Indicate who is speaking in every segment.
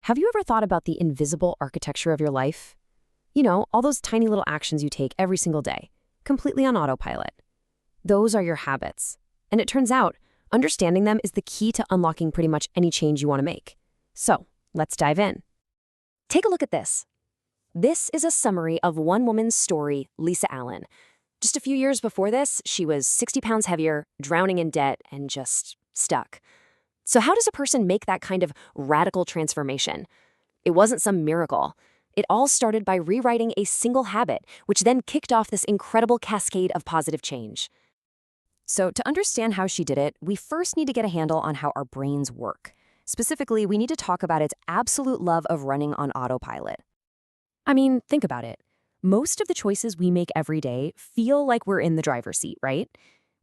Speaker 1: Have you ever thought about the invisible architecture of your life? You know, all those tiny little actions you take every single day, completely on autopilot. Those are your habits. And it turns out, understanding them is the key to unlocking pretty much any change you want to make. So, let's dive in. Take a look at this. This is a summary of one woman's story, Lisa Allen. Just a few years before this, she was 60 pounds heavier, drowning in debt, and just stuck. So how does a person make that kind of radical transformation? It wasn't some miracle. It all started by rewriting a single habit, which then kicked off this incredible cascade of positive change. So to understand how she did it, we first need to get a handle on how our brains work. Specifically, we need to talk about its absolute love of running on autopilot. I mean, think about it. Most of the choices we make every day feel like we're in the driver's seat, right?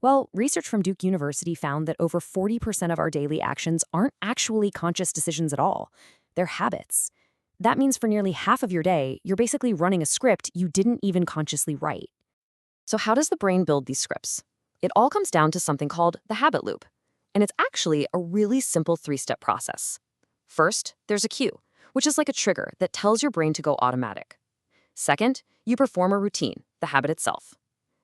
Speaker 1: Well, research from Duke University found that over 40% of our daily actions aren't actually conscious decisions at all. They're habits. That means for nearly half of your day, you're basically running a script you didn't even consciously write. So how does the brain build these scripts? It all comes down to something called the habit loop. And it's actually a really simple three-step process. First, there's a cue, which is like a trigger that tells your brain to go automatic. Second, you perform a routine, the habit itself.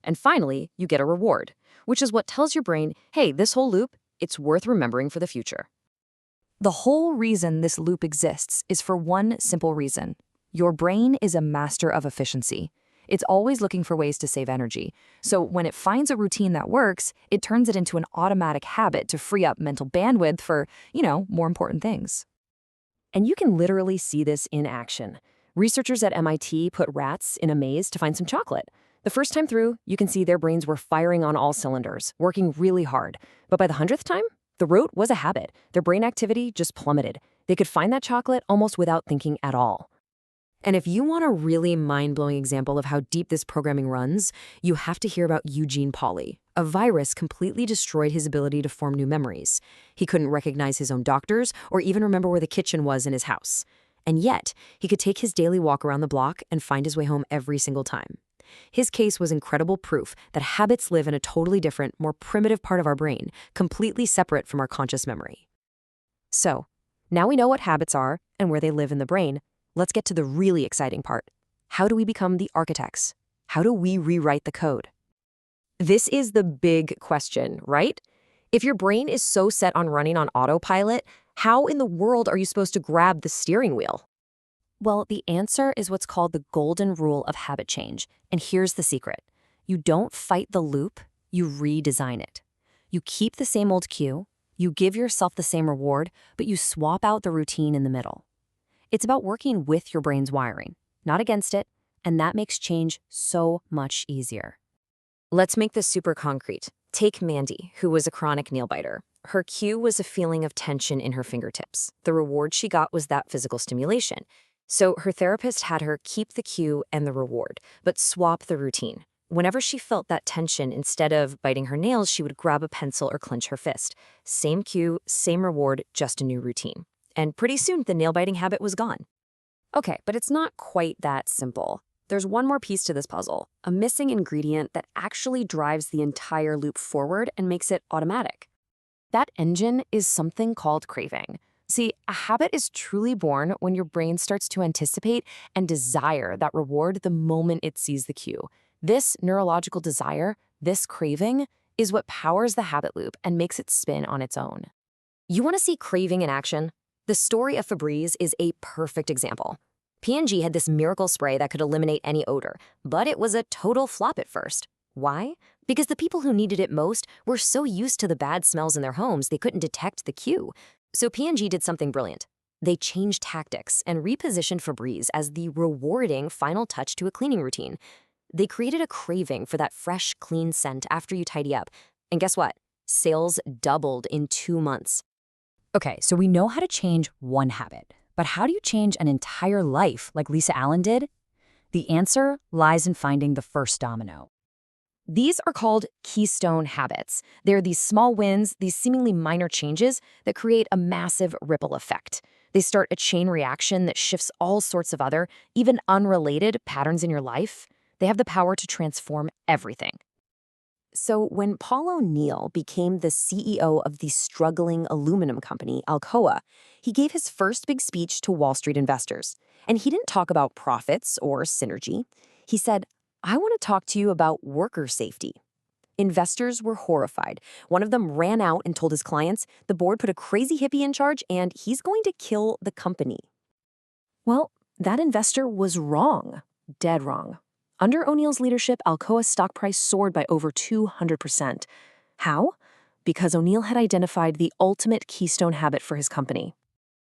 Speaker 1: And finally, you get a reward, which is what tells your brain, hey, this whole loop, it's worth remembering for the future. The whole reason this loop exists is for one simple reason. Your brain is a master of efficiency. It's always looking for ways to save energy. So when it finds a routine that works, it turns it into an automatic habit to free up mental bandwidth for, more important things. And you can literally see this in action. Researchers at MIT put rats in a maze to find some chocolate. The first time through, you can see their brains were firing on all cylinders, working really hard. But by the 100th time, the route was a habit. Their brain activity just plummeted. They could find that chocolate almost without thinking at all. And if you want a really mind-blowing example of how deep this programming runs, you have to hear about Eugene Pauly. A virus completely destroyed his ability to form new memories. He couldn't recognize his own doctors or even remember where the kitchen was in his house. And yet, he could take his daily walk around the block and find his way home every single time. His case was incredible proof that habits live in a totally different, more primitive part of our brain, completely separate from our conscious memory. So, now we know what habits are and where they live in the brain. Let's get to the really exciting part. How do we become the architects? How do we rewrite the code? This is the big question, right? If your brain is so set on running on autopilot, how in the world are you supposed to grab the steering wheel? Well, the answer is what's called the golden rule of habit change. And here's the secret. You don't fight the loop, you redesign it. You keep the same old cue, you give yourself the same reward, but you swap out the routine in the middle. It's about working with your brain's wiring, not against it, and that makes change so much easier. Let's make this super concrete. Take Mandy, who was a chronic nail biter. Her cue was a feeling of tension in her fingertips. The reward she got was that physical stimulation. So her therapist had her keep the cue and the reward, but swap the routine. Whenever she felt that tension, instead of biting her nails, she would grab a pencil or clench her fist. Same cue, same reward, just a new routine. And pretty soon, the nail-biting habit was gone. Okay, but it's not quite that simple. There's one more piece to this puzzle, a missing ingredient that actually drives the entire loop forward and makes it automatic. That engine is something called craving. See, a habit is truly born when your brain starts to anticipate and desire that reward the moment it sees the cue. This neurological desire, this craving, is what powers the habit loop and makes it spin on its own. You want to see craving in action? The story of Febreze is a perfect example. P&G had this miracle spray that could eliminate any odor, but it was a total flop at first. Why? Because the people who needed it most were so used to the bad smells in their homes they couldn't detect the cue. So P&G did something brilliant. They changed tactics and repositioned Febreze as the rewarding final touch to a cleaning routine. They created a craving for that fresh, clean scent after you tidy up. And guess what? Sales doubled in 2 months. Okay, so we know how to change one habit. But how do you change an entire life like Lisa Allen did? The answer lies in finding the first domino. These are called keystone habits. They're these small wins, these seemingly minor changes that create a massive ripple effect. They start a chain reaction that shifts all sorts of other, even unrelated patterns in your life. They have the power to transform everything. So when Paul O'Neill became the CEO of the struggling aluminum company, Alcoa, he gave his first big speech to Wall Street investors. And he didn't talk about profits or synergy. He said, "I want to talk to you about worker safety." Investors were horrified. One of them ran out and told his clients the board put a crazy hippie in charge and he's going to kill the company. Well, that investor was wrong. Dead wrong. Under O'Neill's leadership, Alcoa's stock price soared by over 200%. How? Because O'Neill had identified the ultimate keystone habit for his company.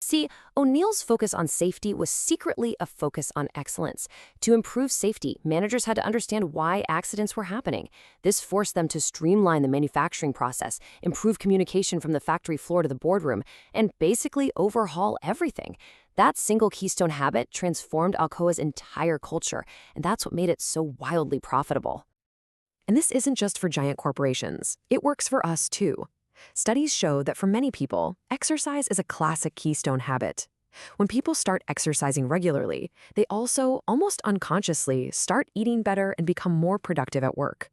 Speaker 1: See, O'Neill's focus on safety was secretly a focus on excellence. To improve safety, managers had to understand why accidents were happening. This forced them to streamline the manufacturing process, improve communication from the factory floor to the boardroom, and basically overhaul everything. That single keystone habit transformed Alcoa's entire culture, and that's what made it so wildly profitable. And this isn't just for giant corporations. It works for us, too. Studies show that for many people, exercise is a classic keystone habit. When people start exercising regularly, they also, almost unconsciously, start eating better and become more productive at work.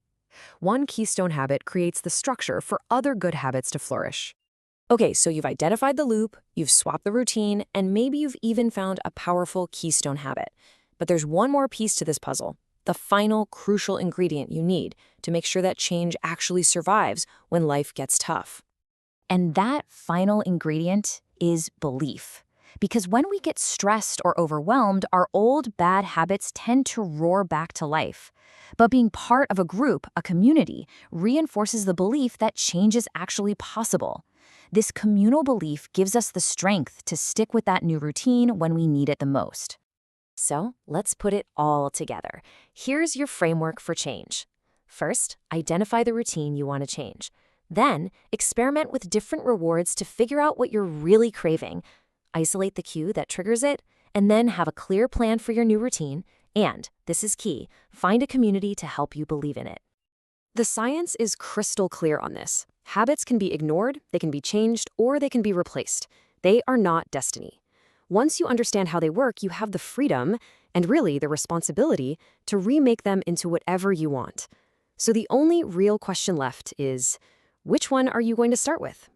Speaker 1: One keystone habit creates the structure for other good habits to flourish. Okay, so you've identified the loop, you've swapped the routine, and maybe you've even found a powerful keystone habit. But there's one more piece to this puzzle. The final crucial ingredient you need to make sure that change actually survives when life gets tough. And that final ingredient is belief. Because when we get stressed or overwhelmed, our old bad habits tend to roar back to life. But being part of a group, a community, reinforces the belief that change is actually possible. This communal belief gives us the strength to stick with that new routine when we need it the most. So let's put it all together. Here's your framework for change. First, identify the routine you want to change. Then, experiment with different rewards to figure out what you're really craving. Isolate the cue that triggers it, and then have a clear plan for your new routine. And, this is key, find a community to help you believe in it. The science is crystal clear on this. Habits can be ignored, they can be changed, or they can be replaced. They are not destiny. Once you understand how they work, you have the freedom, and really the responsibility, to remake them into whatever you want. So the only real question left is, which one are you going to start with?